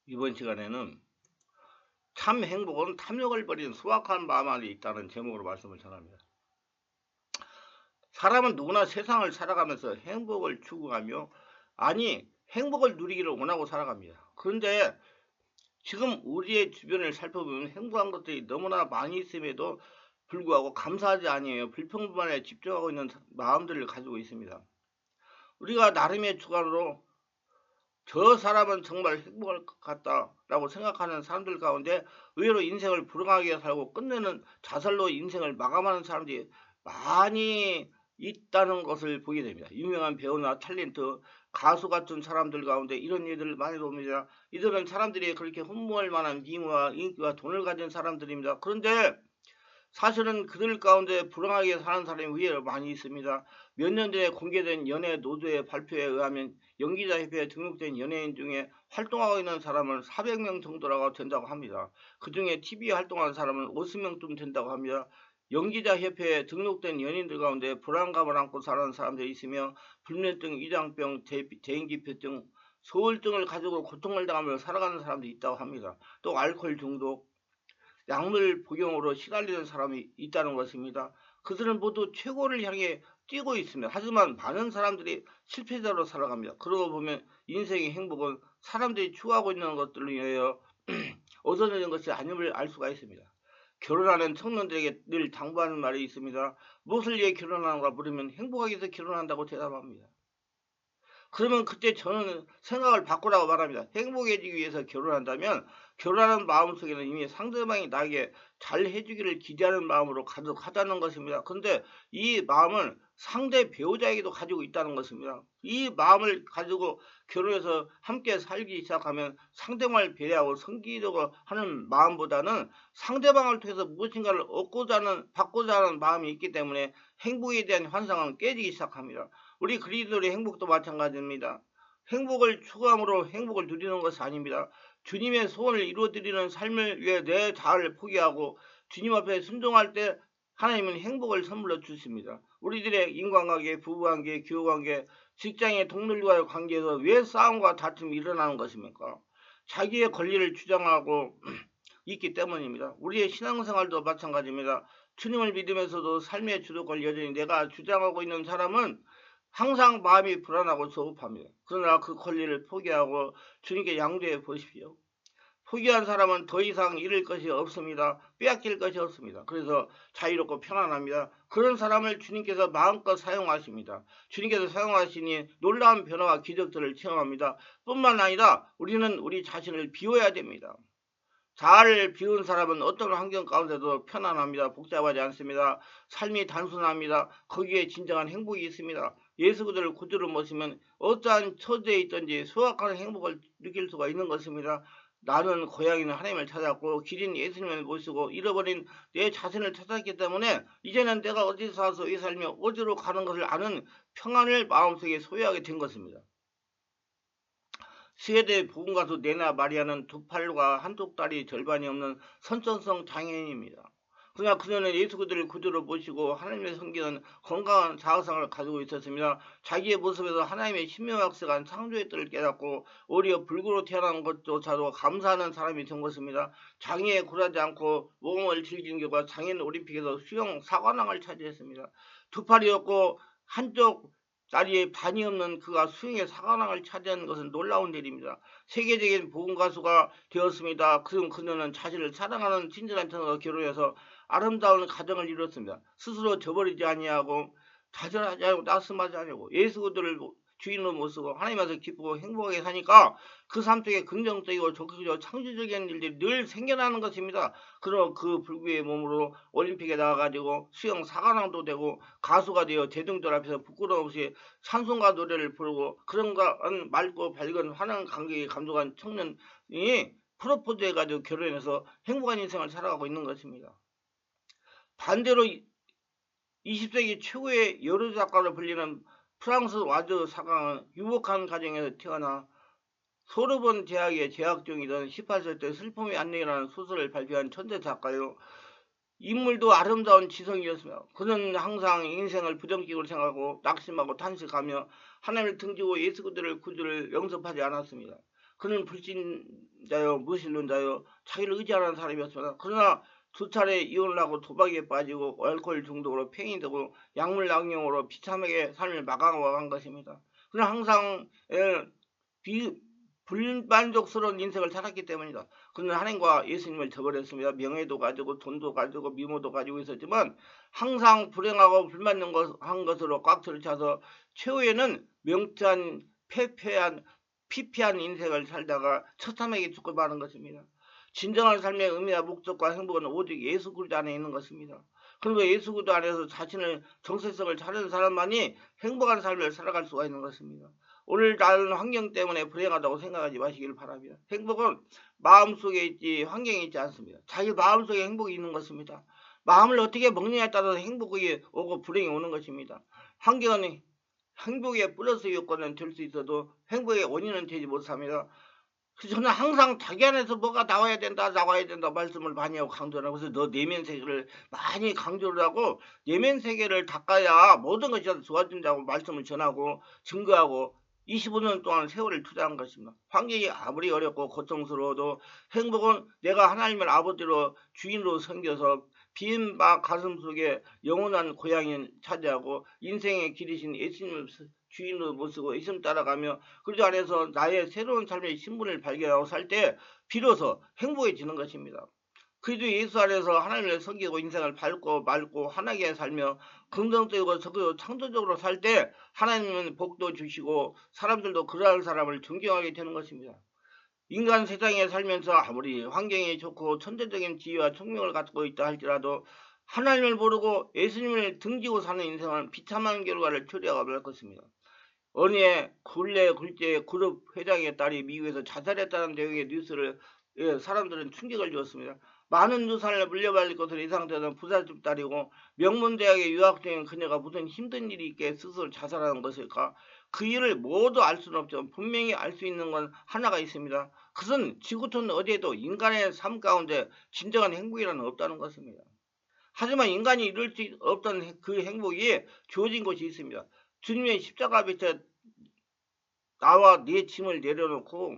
이번 시간에는 참 행복은 탐욕을 버린 수확한 마음 안에 있다는 제목으로 말씀을 전합니다. 사람은 누구나 세상을 살아가면서 행복을 추구하며 행복을 누리기를 원하고 살아갑니다. 그런데 지금 우리의 주변을 살펴보면 행복한 것들이 너무나 많이 있음에도 불구하고 감사하지 아니에요. 불평만에 집중하고 있는 마음들을 가지고 있습니다. 우리가 나름의 주관으로 저 사람은 정말 행복할 것 같다라고 생각하는 사람들 가운데 의외로 인생을 불행하게 살고 끝내는 자살로 인생을 마감하는 사람들이 많이 있다는 것을 보게 됩니다. 유명한 배우나 탤런트, 가수 같은 사람들 가운데 이런 일들을 많이 봅니다. 이들은 사람들이 그렇게 흠모할 만한 미모와 인기와 돈을 가진 사람들입니다. 그런데 사실은 그들 가운데 불행하게 사는 사람이 의외로 많이 있습니다. 몇 년 전에 공개된 연예 노조의 발표에 의하면 연기자협회에 등록된 연예인 중에 활동하고 있는 사람은 400명 정도라고 된다고 합니다. 그 중에 TV에 활동하는 사람은 50명쯤 된다고 합니다. 연기자협회에 등록된 연예인들 가운데 불안감을 안고 사는 사람들이 있으며 불면증, 위장병, 대인기피증, 소울증을 가지고 고통을 당하며 살아가는 사람도 있다고 합니다. 또 알코올 중독, 약물 복용으로 시달리는 사람이 있다는 것입니다. 그들은 모두 최고를 향해 뛰고 있습니다. 하지만 많은 사람들이 실패자로 살아갑니다. 그러고 보면 인생의 행복은 사람들이 추구하고 있는 것들로 인하여 얻어내는 것이 아님을 알 수가 있습니다. 결혼하는 청년들에게 늘 당부하는 말이 있습니다. 무엇을 위해 결혼하는가 물으면 행복하기 위해서 결혼한다고 대답합니다. 그러면 그때 저는 생각을 바꾸라고 말합니다. 행복해지기 위해서 결혼한다면 결혼하는 마음속에는 이미 상대방이 나에게 잘 해주기를 기대하는 마음으로 가득하다는 것입니다. 그런데 이 마음을 상대 배우자에게도 가지고 있다는 것입니다. 이 마음을 가지고 결혼해서 함께 살기 시작하면 상대방을 배려하고 섬기려고 하는 마음보다는 상대방을 통해서 무엇인가를 얻고자 하는, 받고자 하는 마음이 있기 때문에 행복에 대한 환상은 깨지기 시작합니다. 우리 그리스도의 행복도 마찬가지입니다. 행복을 추구함으로 행복을 누리는 것이 아닙니다. 주님의 소원을 이루어드리는 삶을 위해 내 자아를 포기하고 주님 앞에 순종할 때 하나님은 행복을 선물로 주십니다. 우리들의 인간관계, 부부관계, 교우관계, 직장의 동료와의 관계에서 왜 싸움과 다툼이 일어나는 것입니까? 자기의 권리를 주장하고 있기 때문입니다. 우리의 신앙생활도 마찬가지입니다. 주님을 믿으면서도 삶의 주도권을 여전히 내가 주장하고 있는 사람은 항상 마음이 불안하고 조급합니다. 그러나 그 권리를 포기하고 주님께 양도해 보십시오. 포기한 사람은 더 이상 잃을 것이 없습니다. 빼앗길 것이 없습니다. 그래서 자유롭고 편안합니다. 그런 사람을 주님께서 마음껏 사용하십니다. 주님께서 사용하시니 놀라운 변화와 기적들을 체험합니다. 뿐만 아니라 우리는 우리 자신을 비워야 됩니다. 자아를 비운 사람은 어떤 환경 가운데도 편안합니다. 복잡하지 않습니다. 삶이 단순합니다. 거기에 진정한 행복이 있습니다. 예수 그리스도를 구주로 모시면 어떠한 처지에 있든지 수확하는 행복을 느낄 수가 있는 것입니다. 나는 고향인 하나님을 찾았고 길인 예수님을 모시고 잃어버린 내 자신을 찾았기 때문에 이제는 내가 어디서 와서 왜 살며 어디로 가는 것을 아는 평안을 마음속에 소유하게 된 것입니다. 스웨덴 복음가수 네나 마리아는 두 팔과 한쪽 다리 절반이 없는 선천성 장애인입니다. 그러나 그녀는 예수 그리스도를 구주로 모시고 하나님의 섬기는 건강한 자아상을 가지고 있었습니다. 자기의 모습에서 하나님의 신명학적인 창조의 뜻을 깨닫고 오히려 불구로 태어난 것조차도 감사하는 사람이 된 것입니다. 장애에 굴하지 않고 모험을 즐기는 결과 장애인 올림픽에서 수영 4관왕을 차지했습니다. 두 팔이 없고 한쪽 다리에 반이 없는 그가 수영의 4관왕을 차지하는 것은 놀라운 일입니다. 세계적인 복음 가수가 되었습니다. 그녀는 자신을 사랑하는 친절한 처녀와 결혼해서 아름다운 가정을 이뤘습니다. 스스로 저버리지 아니하고 좌절하지 않고 낙심하지 않고 예수 그리스도를 주인으로 모시고 하나님 앞에서 기쁘고 행복하게 사니까 그 삶 속에 긍정적이고 적극적이고 창조적인 일들이 늘 생겨나는 것입니다. 그럼 그 불구의 몸으로 올림픽에 나가가지고 수영 4관왕도 되고 가수가 되어 대중들 앞에서 부끄러움 없이 찬송과 노래를 부르고 그런가 맑고 밝은 환한 감격에 감동한 청년이 프로포즈 해가지고 결혼해서 행복한 인생을 살아가고 있는 것입니다. 반대로 20세기 최고의 여러 작가로 불리는 프랑스 와드 사강은 유복한 가정에서 태어나 소르본 대학에 재학 중이던 18세 때 슬픔의 안녕이라는 소설을 발표한 천재 작가요. 인물도 아름다운 지성이었으며 그는 항상 인생을 부정적으로 생각하고 낙심하고 탄식하며 하나님을 등지고 예수 그리스도를 구주를 영접하지 않았습니다. 그는 불신자 자요, 무신론자요, 자기를 의지하는 사람이었습니다. 그러나 두 차례 이혼을 하고 도박에 빠지고 알코올 중독으로 팽이되고 약물 악용으로 비참하게 삶을 마감한 것입니다. 그러나 항상 불만족스러운 인생을 살았기 때문이다. 그는 하나님과 예수님을 저버렸습니다. 명예도 가지고 돈도 가지고 미모도 가지고 있었지만 항상 불행하고 불만족한 것으로 꽉 들이차서 최후에는 명쾌한 피폐한 인생을 살다가 처참하게 죽고 마는 것입니다. 진정한 삶의 의미와 목적과 행복은 오직 예수 그리스도 안에 있는 것입니다. 그리고 예수 그리스도 안에서 자신의 정체성을 찾은 사람만이 행복한 삶을 살아갈 수가 있는 것입니다. 오늘 다른 환경 때문에 불행하다고 생각하지 마시길 바랍니다. 행복은 마음속에 있지 환경에 있지 않습니다. 자기 마음속에 행복이 있는 것입니다. 마음을 어떻게 먹느냐에 따라서 행복이 오고 불행이 오는 것입니다. 환경은 행복의 플러스 요건은 될 수 있어도 행복의 원인은 되지 못합니다. 그래서 저는 항상 자기 안에서 뭐가 나와야 된다 말씀을 많이 하고 강조를 하고, 그래서 너 내면 세계를 많이 강조를 하고 내면 세계를 닦아야 모든 것이 좋아진다고 말씀을 전하고 증거하고 25년 동안 세월을 투자한 것입니다. 환경이 아무리 어렵고 고통스러워도 행복은 내가 하나님을 아버지로 주인으로 섬겨서 빈 가슴 속에 영원한 고향을 차지하고 인생의 길이신 예수님을 주인으로 모시고 예수님 따라가며 그리스도 안에서 나의 새로운 삶의 신분을 발견하고 살 때 비로소 행복해지는 것입니다. 그리스도 예수 안에서 하나님을 섬기고 인생을 밟고 말고 환하게 살며 긍정적이고 적극적으로 창조적으로 살 때 하나님은 복도 주시고 사람들도 그러한 사람을 존경하게 되는 것입니다. 인간 세상에 살면서 아무리 환경이 좋고 천재적인 지혜와 총명을 갖고 있다 할지라도 하나님을 모르고 예수님을 등지고 사는 인생은 비참한 결과를 초래하고 말 것입니다. 어느 해 굴제 그룹 회장의 딸이 미국에서 자살했다는 내용의 뉴스를 사람들은 충격을 주었습니다. 많은 유산을 물려받을 것으로 예상되는 부잣집 딸이고 명문대학에 유학 중인 그녀가 무슨 힘든 일이 있게 스스로 자살하는 것일까? 그 일을 모두 알 수는 없죠. 분명히 알 수 있는 건 하나가 있습니다. 그것은 지구촌 어디에도 인간의 삶 가운데 진정한 행복이라는 없다는 것입니다. 하지만 인간이 이룰 수 없던 그 행복이 주어진 것이 있습니다. 주님의 십자가 밑에 나와 네 짐을 내려놓고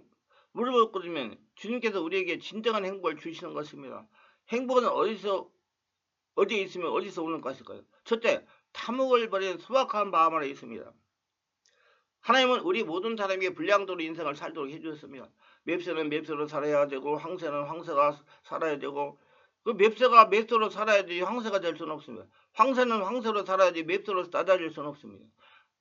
무릎을 꿇으면 주님께서 우리에게 진정한 행복을 주시는 것입니다. 행복은 어디에 있으면 어디서 오는 것일까요? 첫째, 탐욕을 버리는 소박한 마음 안에 있습니다. 하나님은 우리 모든 사람에게 불량도로 인생을 살도록 해주셨습니다. 맵새는 맵새로 살아야 되고 황새는 황새가 살아야 되고 그 맵새가 맵새로 살아야지 황새가 될 수는 없습니다. 황새는 황새로 살아야지 맵새로 따다릴 수는 없습니다.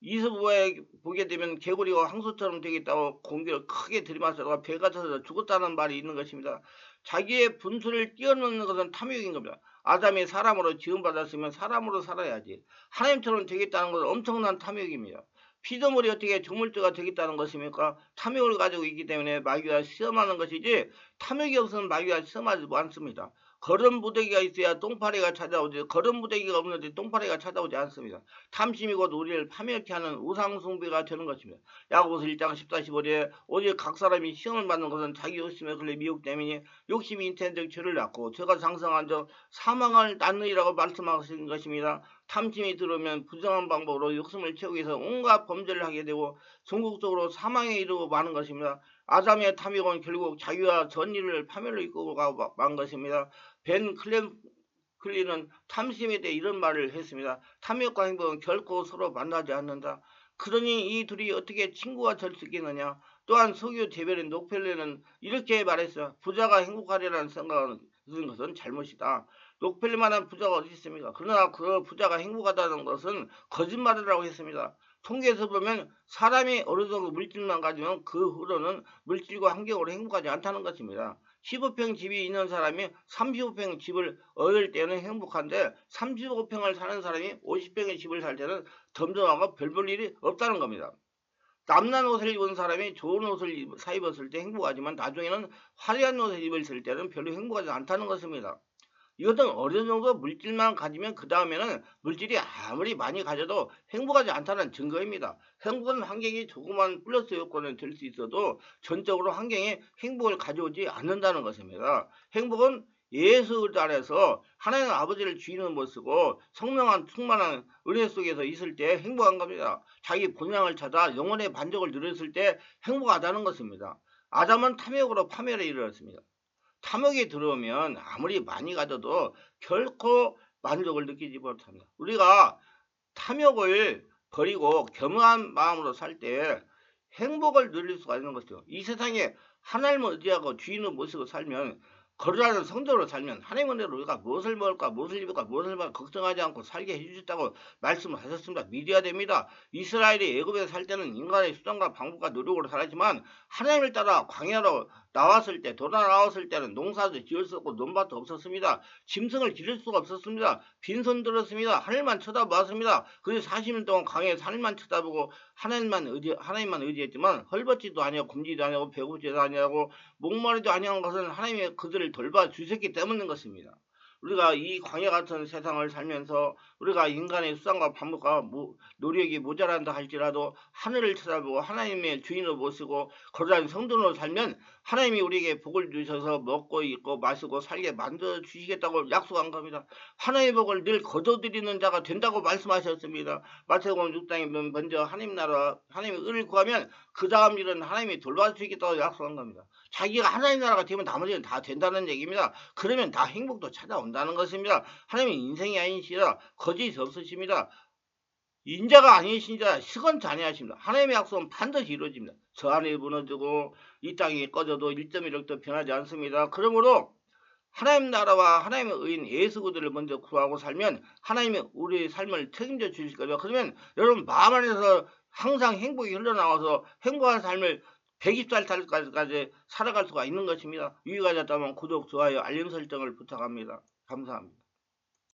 이서부에 보게 되면 개구리가 황소처럼 되겠다고 공기를 크게 들이마시다가 배가 터져 죽었다는 말이 있는 것입니다. 자기의 분수를 뛰어넘는 것은 탐욕인 겁니다. 아담이 사람으로 지음받았으면 사람으로 살아야지 하나님처럼 되겠다는 것은 엄청난 탐욕입니다. 피조물이 어떻게 조물주가 되겠다는 것입니까? 탐욕을 가지고 있기 때문에 마귀가 시험하는 것이지 탐욕이 없으면 마귀가 시험하지 않습니다. 거름 무더기가 있어야 똥파리가 찾아오지 거름 무더기가 없는데 똥파리가 찾아오지 않습니다. 탐심이 곧 우리를 파멸케 하는 우상숭배가 되는 것입니다. 야고보서 1장 14-15절에 오직 각 사람이 시험을 받는 것은 자기 욕심에 걸려 미혹 때문에 욕심이 인태적 죄를 낳고 죄가 장성한 적 사망을 낳느니라고 말씀하신 것입니다. 탐심이 들어오면 부정한 방법으로 욕심을 채우기 위해서 온갖 범죄를 하게 되고 전국적으로 사망에 이르고 마는 것입니다. 아담의 탐욕은 결국 자기와 전의를 파멸로 이끌고 가고 만 것입니다. 벤 클린은 탐심에 대해 이런 말을 했습니다. 탐욕과 행복은 결코 서로 만나지 않는다. 그러니 이 둘이 어떻게 친구가 될 수 있겠느냐. 또한 석유 대변인 록펠러는 이렇게 말했어요. 부자가 행복하리라는 생각은 것은 잘못이다. 록펠러만한 부자가 어디 있습니까? 그러나 그 부자가 행복하다는 것은 거짓말이라고 했습니다. 통계에서 보면 사람이 어느 정도 물질만 가지면 그 후로는 물질과 환경으로 행복하지 않다는 것입니다. 15평 집이 있는 사람이 35평 집을 얻을 때는 행복한데 35평을 사는 사람이 50평의 집을 살 때는 덤덤하고 별 볼 일이 없다는 겁니다. 남난 옷을 입은 사람이 좋은 옷을 사입었을 때 행복하지만 나중에는 화려한 옷을 입었을 때는 별로 행복하지 않다는 것입니다. 이것은 어느 정도 물질만 가지면 그 다음에는 물질이 아무리 많이 가져도 행복하지 않다는 증거입니다. 행복은 환경이 조그만 플러스 요건은 될 수 있어도 전적으로 환경에 행복을 가져오지 않는다는 것입니다. 행복은 예수 그리스도 안에서 하나님 아버지를 주인으로 모시고 성령한 충만한 은혜 속에서 있을 때 행복한 겁니다. 자기 본향을 찾아 영혼의 만족을 누렸을 때 행복하다는 것입니다. 아담은 탐욕으로 파멸에 이르렀습니다. 탐욕이 들어오면 아무리 많이 가져도 결코 만족을 느끼지 못합니다. 우리가 탐욕을 버리고 겸허한 마음으로 살 때 행복을 누릴 수가 있는 것이죠. 이 세상에 하나님을 의지하고 주인을 모시고 살면, 거룩한 성도로 살면 하나님 은혜로 우리가 무엇을 먹을까, 무엇을 입을까, 무엇을 먹을까 걱정하지 않고 살게 해주셨다고 말씀을 하셨습니다. 믿어야 됩니다. 이스라엘이 애굽에 살 때는 인간의 수단과 방법과 노력으로 살았지만 하나님을 따라 광야로 나왔을 때, 돌아 나왔을 때는 농사도 지을 수 없고 논밭도 없었습니다. 짐승을 기를 수가 없었습니다. 빈손 들었습니다. 하늘만 쳐다보았습니다. 그래서 40년 동안 광야에서 하늘만 쳐다보고 하나님만 의지했지만 헐벗지도 아니하고 굶지도 아니하고 배고프지도 아니하고 목마르지도 아니한 것은 하나님의 그들을 돌봐주셨기 때문인 것입니다. 우리가 이 광야 같은 세상을 살면서 우리가 인간의 수단과 방법과 노력이 모자란다 할지라도 하늘을 쳐다보고 하나님의 주인을 모시고 거룩한 성도로 살면 하나님이 우리에게 복을 주셔서 먹고 입고 마시고 살게 만들어 주시겠다고 약속한 겁니다. 하나님의 복을 늘 거둬들이는 자가 된다고 말씀하셨습니다. 마태복음 6장에 보면 먼저 하나님 나라, 하나님의 의를 구하면 그 다음 일은 하나님이 돌봐주시겠다고 약속한 겁니다. 자기가 하나님 나라가 되면 나머지는 다 된다는 얘기입니다. 그러면 다 행복도 찾아온다는 것입니다. 하나님은 인생이 아니시라 거짓이 없으십니다. 인자가 아니신자 시건치 아니하십니다. 하나님의 약속은 반드시 이루어집니다. 저 하늘이 무너지고 이 땅이 꺼져도 1.1억도 변하지 않습니다. 그러므로 하나님 나라와 하나님의 의인 예수 그리스도를 먼저 구하고 살면 하나님이 우리의 삶을 책임져 주실 거죠. 그러면 여러분 마음 안에서 항상 행복이 흘러나와서 행복한 삶을 120살까지 살아갈 수가 있는 것입니다. 유익하셨다면 구독, 좋아요, 알림 설정을 부탁합니다. 감사합니다.